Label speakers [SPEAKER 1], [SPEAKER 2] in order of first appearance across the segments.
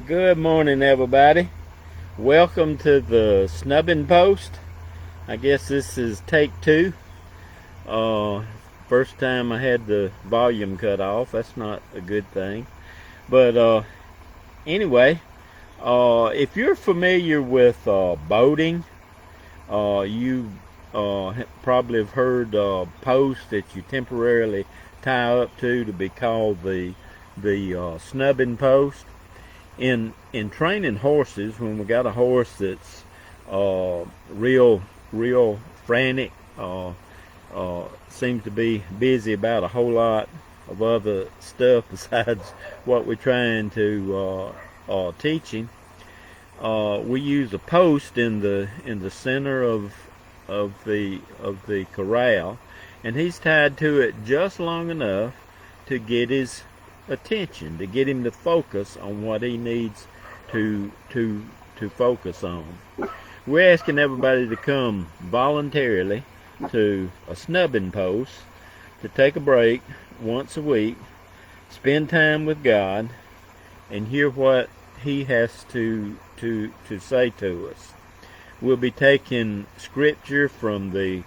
[SPEAKER 1] Good morning, everybody. Welcome to the Snubbing Post. I guess this is take two. First time I had the volume cut off. That's not a good thing. But anyway, if you're familiar with boating, you probably have heard posts that you temporarily tie up to be called the snubbing post. In training horses, when we got a horse that's real frantic, seems to be busy about a whole lot of other stuff besides what we're trying to teach him, we use a post in the center of the corral, and he's tied to it just long enough to get his attention, to get him to focus on what he needs to focus on. We're asking everybody to come voluntarily to a snubbing post, to take a break once a week, spend time with God, and hear what He has to say to us. We'll be taking scripture from the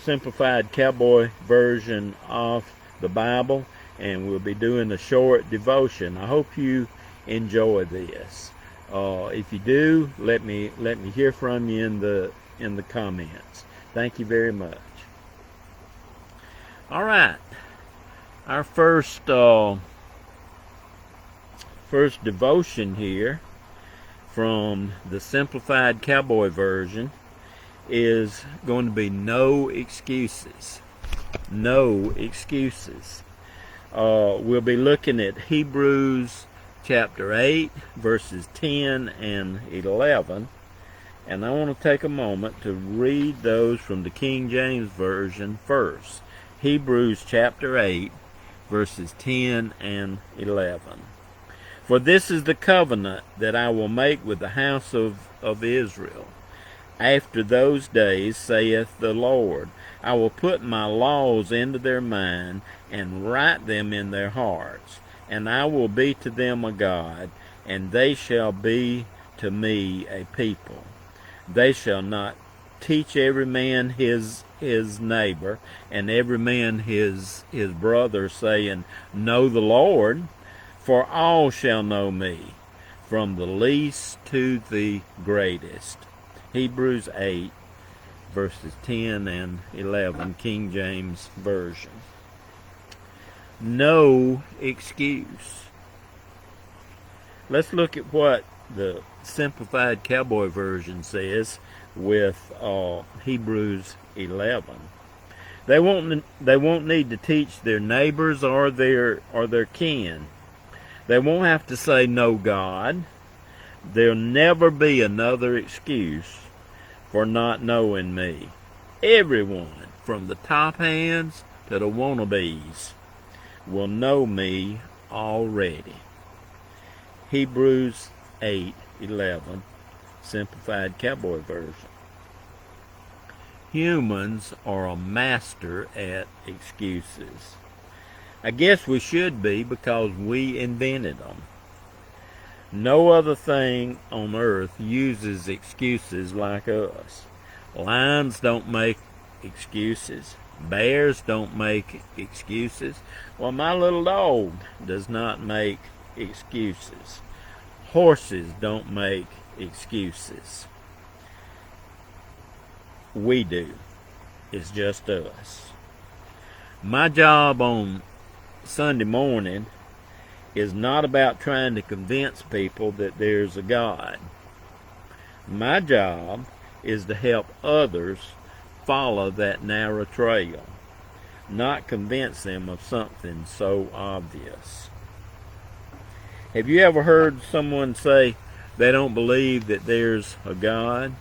[SPEAKER 1] simplified cowboy version of the Bible, and we'll be doing a short devotion. I hope you enjoy this. If you do, let me hear from you in the comments. Thank you very much. All right, our first devotion here from the simplified cowboy version is going to be no excuses. No excuses. We'll be looking at Hebrews chapter 8, verses 10 and 11. And I want to take a moment to read those from the King James Version first. Hebrews chapter 8, verses 10 and 11. For this is the covenant that I will make with the house of Israel. After those days, saith the Lord, I will put my laws into their mind, and write them in their hearts. And I will be to them a God, and they shall be to me a people. They shall not teach every man his neighbor, and every man his brother, saying, Know the Lord, for all shall know me, from the least to the greatest. Hebrews 8, verses 10 and 11, King James Version. No excuse. Let's look at what the simplified cowboy version says with Hebrews 11. They won't need to teach their neighbors or their kin. They won't have to say no God. There'll never be another excuse for not knowing me. Everyone, from the top hands to the wannabes, will know me already. Hebrews 8:11, simplified cowboy version. Humans are a master at excuses. I guess we should be, because we invented them. No other thing on earth uses excuses like us. Lions don't make excuses. Bears don't make excuses. Well, my little dog does not make excuses. Horses don't make excuses. We do. It's just us. My job on Sunday morning is not about trying to convince people that there's a God. My job is to help others follow that narrow trail, not convince them of something so obvious. Have you ever heard someone say they don't believe that there's a God?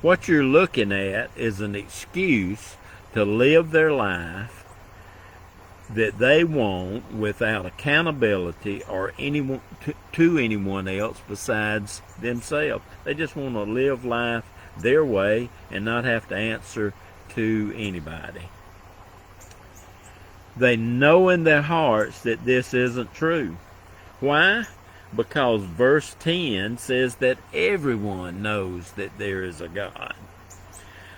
[SPEAKER 1] What you're looking at is an excuse to live their life that they want without accountability or anyone to anyone else besides themselves. They just want to live life their way and not have to answer to anybody. They know in their hearts that this isn't true. Why? Because verse 10 says that everyone knows that there is a God.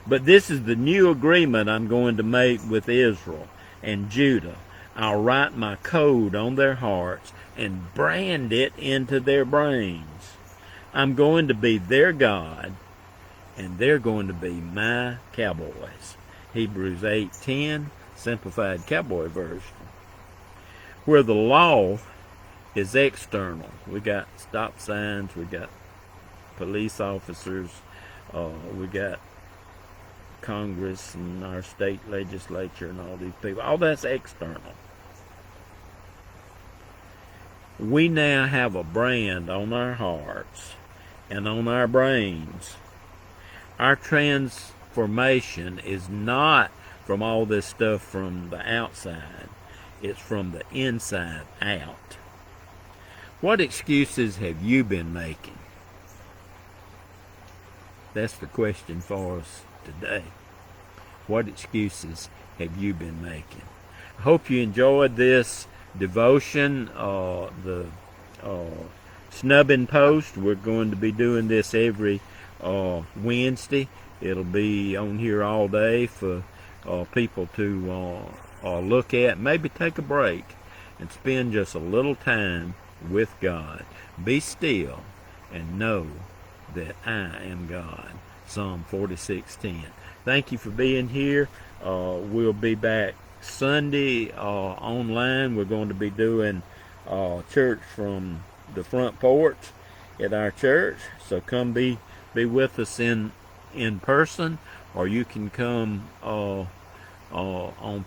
[SPEAKER 1] But this is the new agreement I'm going to make with Israel and Judah. I'll write my code on their hearts and brand it into their brains. I'm going to be their God, and they're going to be my cowboys. Hebrews 8:10, Simplified Cowboy Version. Where the law is external. We got stop signs, we got police officers, we got Congress and our state legislature and all these people. All that's external. We now have a brand on our hearts and on our brains. Our transformation is not from all this stuff from the outside. It's from the inside out. What excuses have you been making? That's the question for us today. What excuses have you been making? I hope you enjoyed this devotion, the Snubbing Post. We're going to be doing this every Wednesday. It'll be on here all day for people to look at. Maybe take a break and spend just a little time with God. Be still and know that I am God. Psalm 46:10. Thank you for being here. We'll be back Sunday online. We're going to be doing church from the front porch at our church. So come be with us in person, or you can come on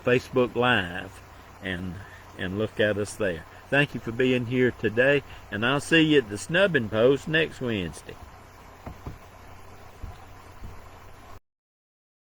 [SPEAKER 1] Facebook Live and look at us there. Thank you for being here today, and I'll see you at the Snubbing Post next Wednesday.